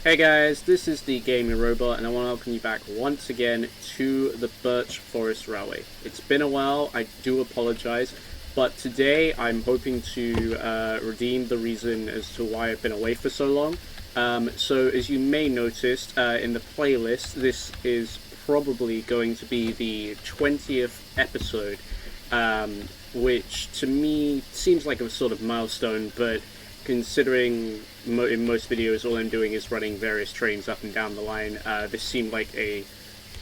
Hey guys, this is the Gaming Robot, and I want to welcome you back once again to the Birch Forest Railway. It's been a while, I do apologize, but today I'm hoping to redeem the reason as to why I've been away for so long. So as you may notice in the playlist, this is probably going to be the 20th episode, which to me seems like a sort of milestone, but considering in most videos all I'm doing is running various trains up and down the line, this seemed like a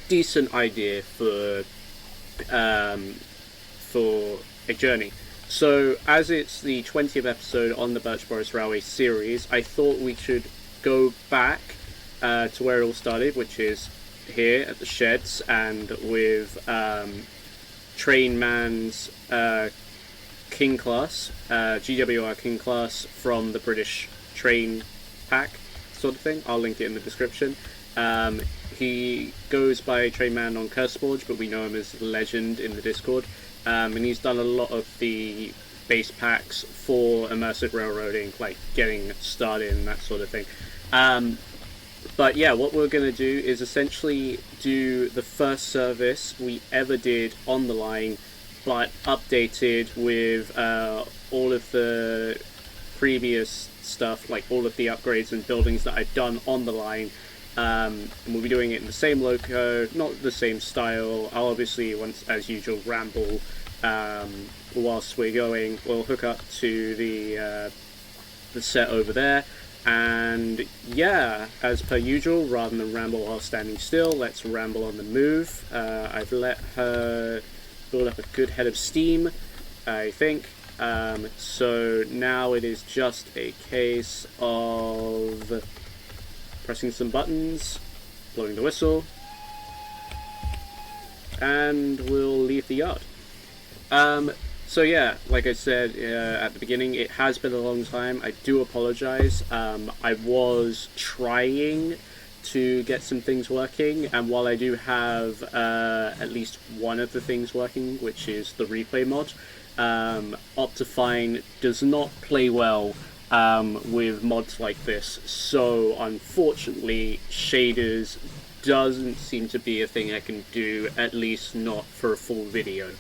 decent idea for a journey. So as it's the 20th episode on the Birch Forest Railway series, I thought we should go back to where it all started, which is here at the sheds, and with Trainman's King class, GWR King class from the British train pack sort of thing. I'll link it in the description. He goes by Trainman on Curseforge, but we know him as Legend in the Discord, and he's done a lot of the base packs for immersive railroading, like getting started and that sort of thing. But yeah, what we're going to do is essentially do the first service we ever did on the line, but updated with all of the previous stuff, like all of the upgrades and buildings that I've done on the line. And we'll be doing it in the same loco, not the same style. I'll obviously, once as usual, ramble whilst we're going. We'll hook up to the set over there, and yeah, as per usual, rather than ramble while standing still, let's ramble on the move. I've let her build up a good head of steam, I think. So now it is just a case of pressing some buttons, blowing the whistle, and we'll leave the yard. So yeah, like I said at the beginning, it has been a long time. I do apologize. I was trying to get some things working, and while I do have at least one of the things working, which is the replay mod, Optifine does not play well with mods like this, so unfortunately shaders doesn't seem to be a thing I can do, at least not for a full video.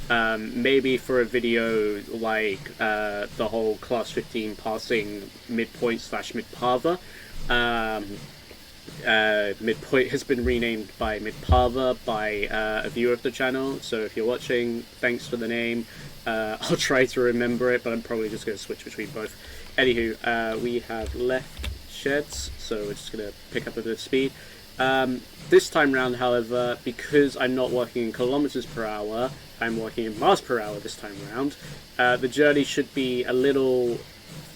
Maybe for a video like the whole class 15 passing midpoint / midparver. Midpoint has been renamed by Mid Parva by a viewer of the channel, so if you're watching, thanks for the name. I'll try to remember it, but I'm probably just going to switch between both. Anywho, we have left sheds, so we're just going to pick up a bit of speed. This time round, however, because I'm not working in kilometers per hour, I'm working in miles per hour this time round. The journey should be a little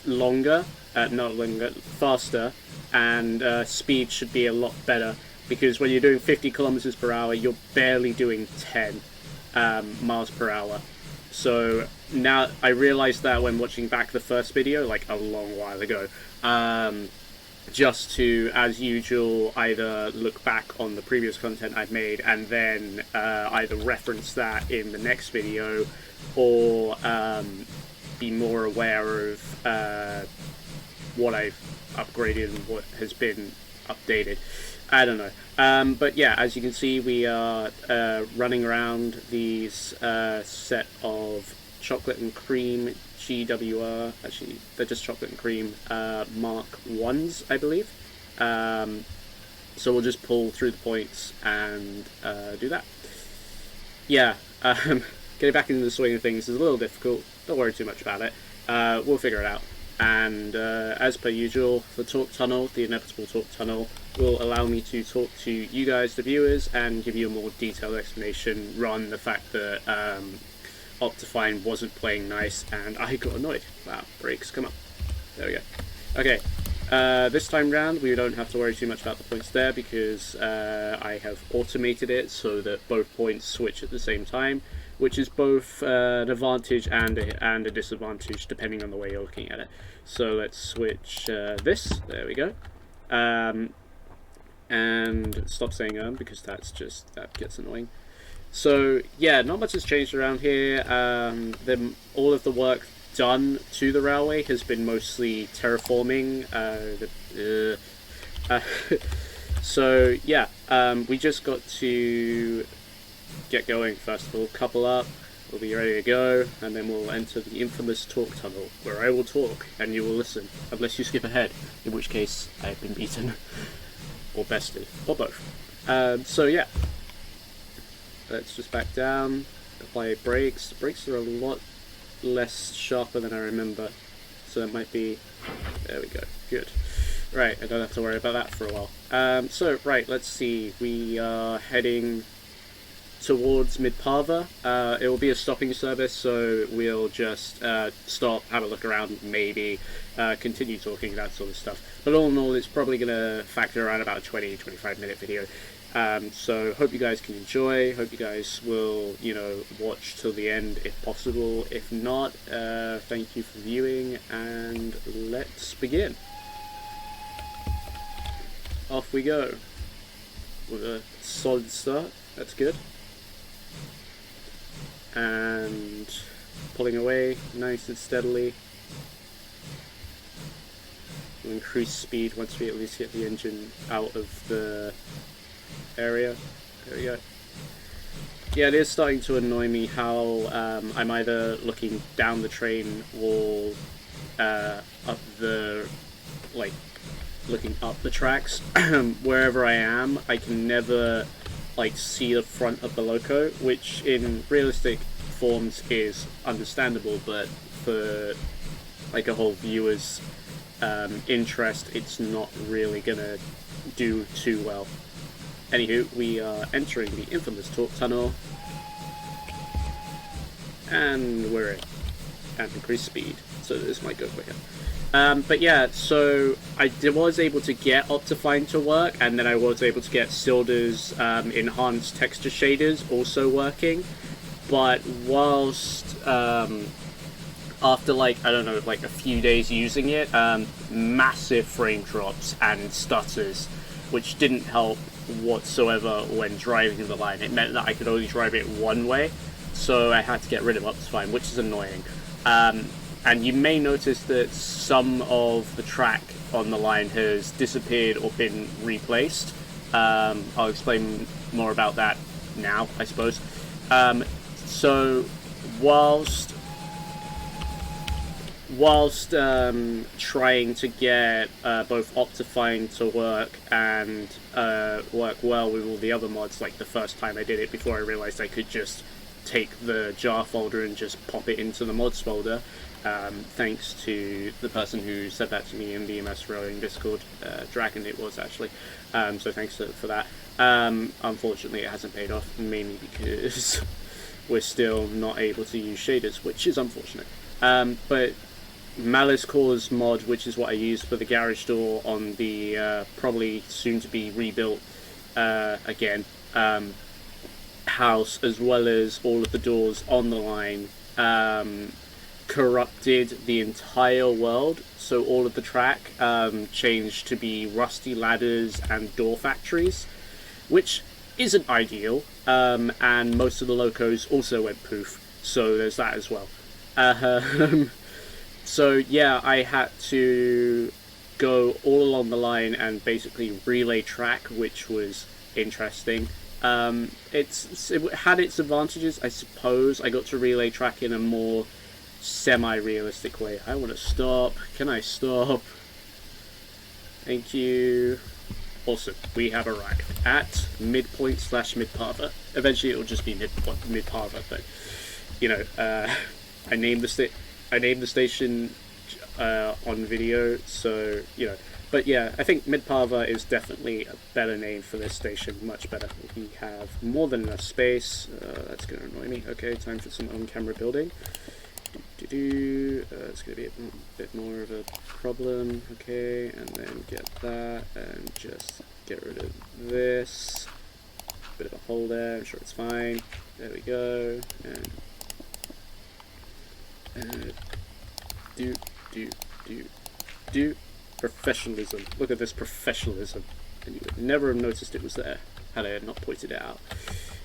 longer, faster, and speed should be a lot better, because when you're doing 50 kilometers per hour, you're barely doing 10 miles per hour. So now I realized that when watching back the first video, like a long while ago, just to, as usual, either look back on the previous content I've made and then either reference that in the next video, or be more aware of what I've upgraded and what has been updated. I don't know. But yeah, as you can see, we are running around these set of chocolate and cream GWR, actually they're just chocolate and cream Mark 1s, I believe. So we'll just pull through the points and do that. Yeah, getting back into the swing of things is a little difficult. Don't worry too much about it. We'll figure it out. And as per usual, the talk tunnel, the inevitable talk tunnel, will allow me to talk to you guys, the viewers, and give you a more detailed explanation rather than the fact that Optifine wasn't playing nice and I got annoyed. Wow, brakes, come on. There we go. Okay, this time round we don't have to worry too much about the points there, because I have automated it so that both points switch at the same time, which is both an advantage and a disadvantage depending on the way you're looking at it. So let's switch this, there we go. And stop saying because that gets annoying. So yeah, not much has changed around here. All of the work done to the railway has been mostly terraforming. Uh, so yeah, we just got to get going first of all, couple up, we'll be ready to go, and then we'll enter the infamous talk tunnel, where I will talk and you will listen, unless you skip ahead, in which case I have been beaten, or bested, or both. So yeah, let's just back down, apply brakes. Brakes are a lot less sharper than I remember, so it might be, there we go, good. Right, I don't have to worry about that for a while. So, right, let's see, we are heading towards Mid Parva. It will be a stopping service, so we'll just stop, have a look around, maybe continue talking, that sort of stuff. But all in all, it's probably going to factor around about a 20-25 minute video. So hope you guys can enjoy, hope you guys will, you know, watch till the end if possible. If not, thank you for viewing, and let's begin. Off we go with a solid start, that's good. And pulling away nice and steadily. We'll increase speed once we at least get the engine out of the area. There we go. Yeah, it is starting to annoy me how I'm either looking down the train or up the, like, looking up the tracks. Wherever I am, I can never like see the front of the loco, which in realistic forms is understandable, but for like a whole viewer's interest, it's not really gonna do too well. Anywho, we are entering the infamous talk tunnel, and we're in, and increase speed, so this might go quicker. But yeah, so I was able to get Optifine to work, and then I was able to get Silda's enhanced texture shaders also working, but whilst after like, I don't know, like a few days using it, massive frame drops and stutters, which didn't help whatsoever when driving the line. It meant that I could only drive it one way, so I had to get rid of Optifine, which is annoying. And you may notice that some of the track on the line has disappeared or been replaced. I'll explain more about that now, I suppose. So whilst trying to get both Optifine to work and work well with all the other mods, like the first time I did it, before I realized I could just take the jar folder and just pop it into the mods folder, thanks to the person who said that to me in the MS Rowing Discord, Dragon it was actually, so thanks for that. Unfortunately it hasn't paid off, mainly because we're still not able to use shaders, which is unfortunate. But Malice Cause mod, which is what I used for the garage door on the probably soon to be rebuilt again house, as well as all of the doors on the line, corrupted the entire world, so all of the track changed to be rusty ladders and door factories, which isn't ideal, and most of the locos also went poof, so there's that as well. So yeah, I had to go all along the line and basically relay track, which was interesting. It had its advantages, I suppose. I got to relay track in a more semi-realistic way. I want to stop. Can I stop? Thank you. Awesome. We have arrived at midpoint / Mid Parva. Eventually it will just be Mid Parva, but you know, I named the station on video, so you know. But yeah, I think Mid Parva is definitely a better name for this station, much better. We have more than enough space. That's going to annoy me. Okay, time for some on-camera building. It's going to be a bit more of a problem. Okay, and then get that, and just get rid of this. Bit of a hole there, I'm sure it's fine. There we go. And do. Professionalism. Look at this professionalism. And you would never have noticed it was there had I not pointed it out.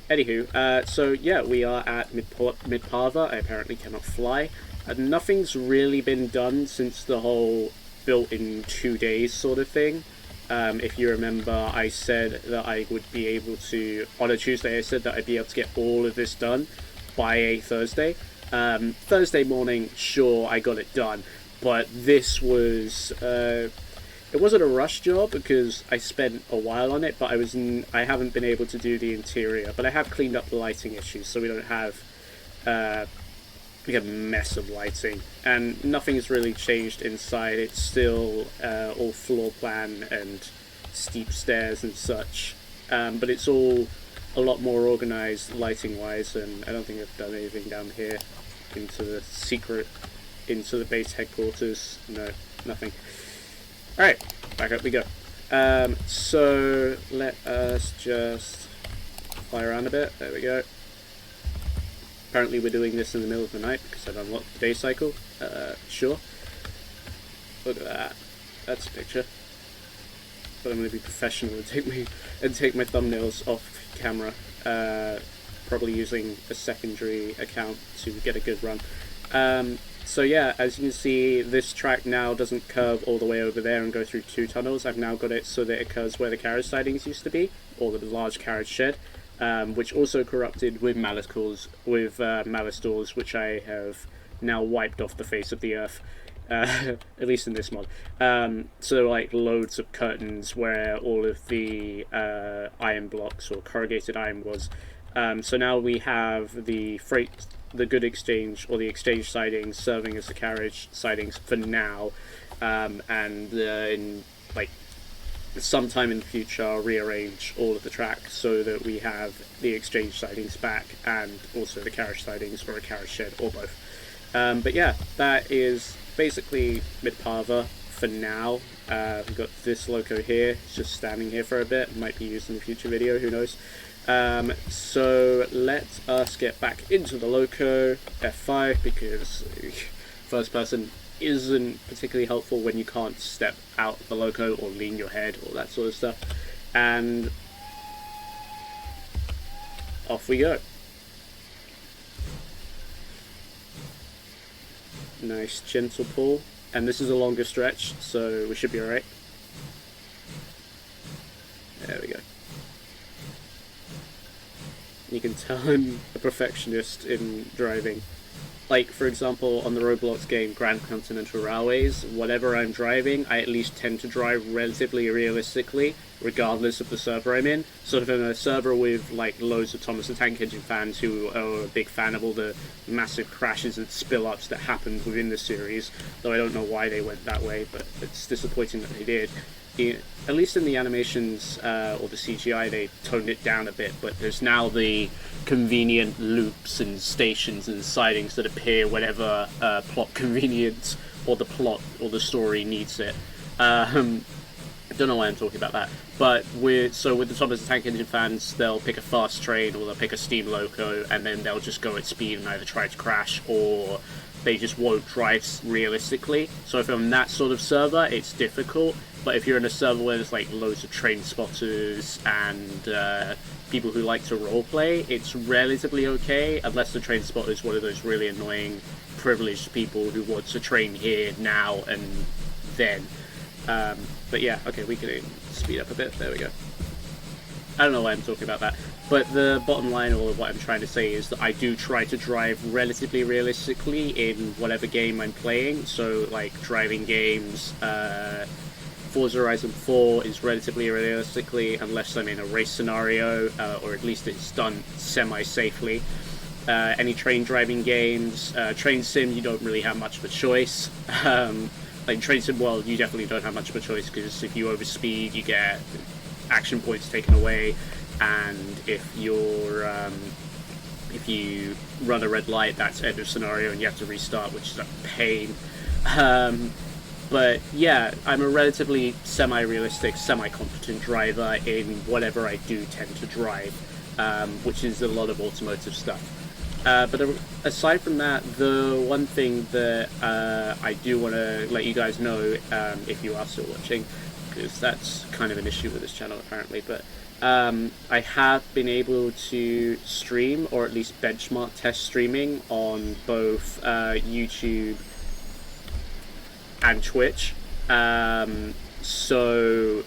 Anywho, so yeah, we are at Mid Parva. I apparently cannot fly. Nothing's really been done since the whole built in 2 days sort of thing. If you remember, I said that I would be able to, on a Tuesday, I said that I'd be able to get all of this done by a Thursday. Thursday morning, sure, I got it done, but this was, it wasn't a rush job because I spent a while on it, but I haven't been able to do the interior, but I have cleaned up the lighting issues, so we don't have, like a mess of lighting, and nothing's really changed inside. It's still all floor plan and steep stairs and such, but it's all a lot more organized lighting wise, and I don't think I've done anything down here into the base headquarters. No, nothing. Alright, back up we go. So let us just fly around a bit. There we go. Apparently we're doing this in the middle of the night because I've unlocked the day cycle. Sure. Look at that. That's a picture. But I'm going to be professional and take my thumbnails off camera. Probably using a secondary account to get a good run. So yeah, as you can see, this track now doesn't curve all the way over there and go through 2 tunnels. I've now got it so that it curves where the carriage sidings used to be, or the large carriage shed. Which also corrupted with malice doors, which I have now wiped off the face of the earth, at least in this mod. So like loads of curtains where all of the iron blocks or corrugated iron was. So now we have the good exchange, or the exchange sidings, serving as the carriage sidings for now, and in like sometime in the future I'll rearrange all of the tracks so that we have the exchange sidings back and also the carriage sidings for a carriage shed or both. But yeah, that is basically Mid Parva for now. We've got this loco here, it's just standing here for a bit, might be used in a future video, who knows. So let us get back into the loco, F5, because first person isn't particularly helpful when you can't step out the loco or lean your head or that sort of stuff. And off we go. Nice gentle pull, and this is a longer stretch, so we should be alright. There we go. You can tell I'm a perfectionist in driving. Like, for example, on the Roblox game Grand Continental Railways, whatever I'm driving, I at least tend to drive relatively realistically, regardless of the server I'm in. So if I'm in a server with, like, loads of Thomas the Tank Engine fans who are a big fan of all the massive crashes and spill-ups that happened within the series, though I don't know why they went that way, but it's disappointing that they did. At least in the animations or the CGI, they toned it down a bit, but there's now the convenient loops and stations and sidings that appear whenever plot convenience or the plot or the story needs it. I don't know why I'm talking about that, but with the Thomas the Tank Engine fans, they'll pick a fast train or they'll pick a steam loco, and then they'll just go at speed and either try to crash or they just won't drive realistically. So if I'm in that sort of server, it's difficult. But if you're in a server where there's like loads of train spotters and people who like to roleplay, it's relatively okay, unless the train spotter is one of those really annoying, privileged people who wants to train here, now, and then. But yeah, okay, we can speed up a bit. There we go. I don't know why I'm talking about that. But the bottom line, or what I'm trying to say, is that I do try to drive relatively realistically in whatever game I'm playing. So, like, driving games, Forza Horizon 4 is relatively realistically, unless I'm in a race scenario, or at least it's done semi-safely. Any train driving games, Train Sim, you don't really have much of a choice. Like Train Sim World, you definitely don't have much of a choice, because if you overspeed, you get action points taken away, and if you run a red light, that's end of scenario and you have to restart, which is a pain. But yeah, I'm a relatively semi-realistic, semi-competent driver in whatever I do tend to drive, which is a lot of automotive stuff. But aside from that, the one thing that I do want to let you guys know, if you are still watching, because that's kind of an issue with this channel apparently, but I have been able to stream, or at least benchmark test streaming on both YouTube and Twitch. So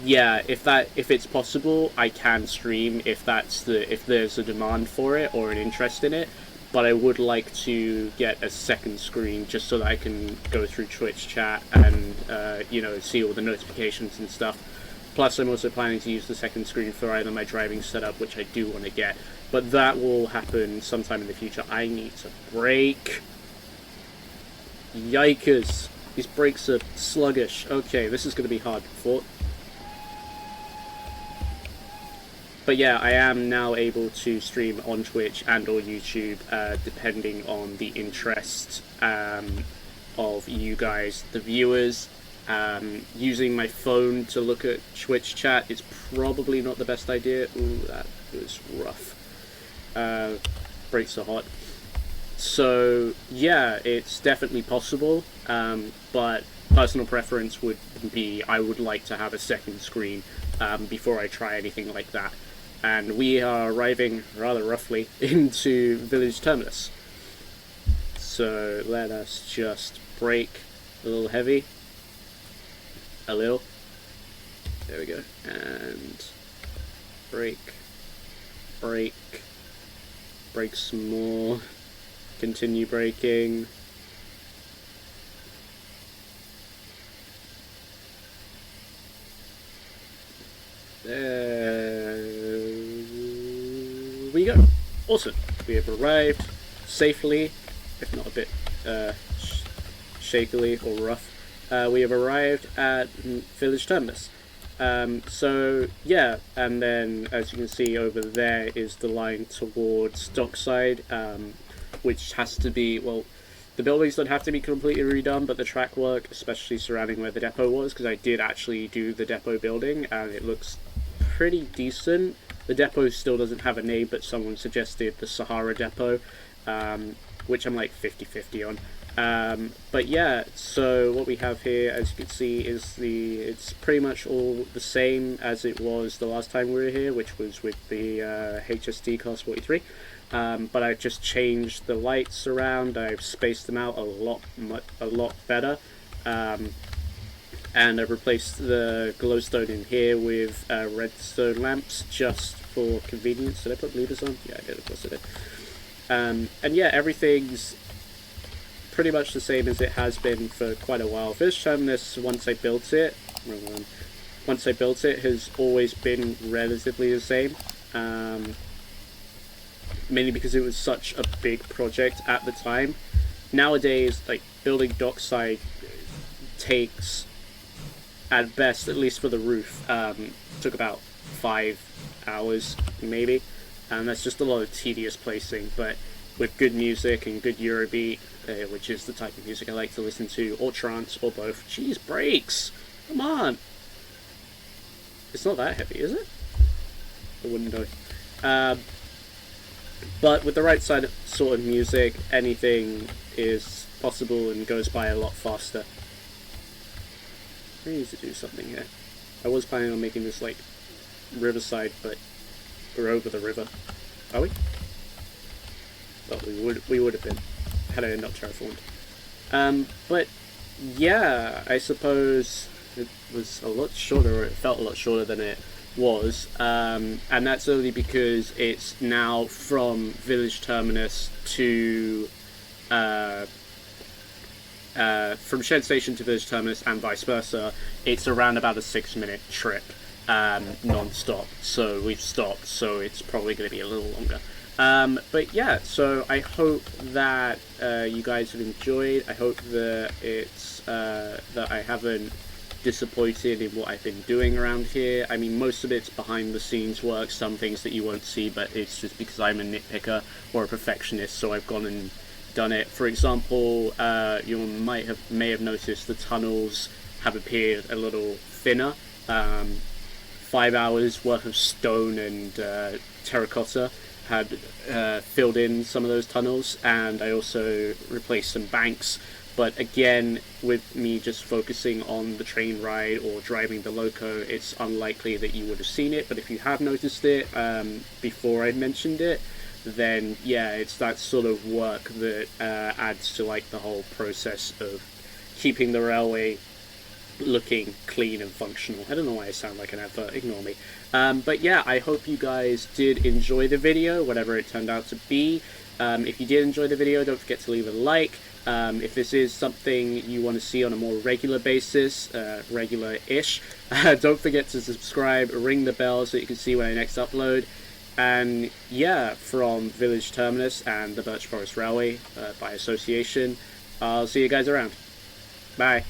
yeah, if it's possible, I can stream if there's a demand for it or an interest in it. But I would like to get a second screen just so that I can go through Twitch chat and see all the notifications and stuff. Plus, I'm also planning to use the second screen for either my driving setup, which I do want to get, but that will happen sometime in the future. I need to brake. Yikers. These brakes are sluggish. Okay, this is going to be hard before. But yeah, I am now able to stream on Twitch and or YouTube, depending on the interest of you guys, the viewers. Using my phone to look at Twitch chat is probably not the best idea. Ooh, that was rough. Brakes are hot. So yeah, it's definitely possible, but personal preference would be I would like to have a second screen before I try anything like that. And we are arriving rather roughly into Village Terminus. So let us just brake a little heavy. A little. There we go. And brake. Brake. Brake some more. Continue braking. There we go. Awesome. We have arrived safely, if not a bit shakily or rough. We have arrived at Village Terminus. So yeah, and then as you can see over there is the line towards dockside, which has to be, well, the buildings don't have to be completely redone, but the track work, especially surrounding where the depot was, because I did actually do the depot building and it looks pretty decent. The depot still doesn't have a name, but someone suggested the Sahara Depot, which I'm like 50-50 on. But yeah, so what we have here, as you can see, is it's pretty much all the same as it was the last time we were here, which was with the HSD Class 43. But I've just changed the lights around. I've spaced them out a lot better. And I've replaced the glowstone in here with redstone lamps just for convenience. Did I put levers on? Yeah, I did. Of course I did. And yeah, everything's pretty much the same as it has been for quite a while. Village Terminus, once I built it, has always been relatively the same. Mainly because it was such a big project at the time. Nowadays, like, building dockside takes, at best, at least for the roof, took about 5 hours maybe, and that's just a lot of tedious placing. But with good music and good Eurobeat, which is the type of music I like to listen to, or trance, or both. Jeez, brakes! Come on! It's not that heavy, is it? I wouldn't know. But with the right sort of music, anything is possible and goes by a lot faster. I need to do something here. I was planning on making this like riverside, but we're over the river. Are we? Well, we would have been had I not terraformed. But yeah, I suppose it was a lot shorter, or it felt a lot shorter than it was, and that's only because it's now from Village Terminus to from Shed Station to Village Terminus and vice versa. It's around about a 6-minute trip, non-stop. So we've stopped, so it's probably going to be a little longer. But yeah, so I hope that you guys have enjoyed. I hope that it's that I haven't disappointed in what I've been doing around here. I mean, most of it's behind the scenes work, some things that you won't see, but it's just because I'm a nitpicker or a perfectionist, so I've gone and done it. For example, you may have noticed the tunnels have appeared a little thinner. 5 hours worth of stone and terracotta had filled in some of those tunnels, and I also replaced some banks. But again, with me just focusing on the train ride or driving the loco, it's unlikely that you would have seen it. But if you have noticed it before I mentioned it, then yeah, it's that sort of work that adds to like the whole process of keeping the railway looking clean and functional. I don't know why I sound like an advert, ignore me. But yeah, I hope you guys did enjoy the video, whatever it turned out to be. If you did enjoy the video, don't forget to leave a like. If this is something you want to see on a more regular basis, regular-ish, don't forget to subscribe, ring the bell so you can see when I next upload. And yeah, from Village Terminus and the Birch Forest Railway by association, I'll see you guys around. Bye.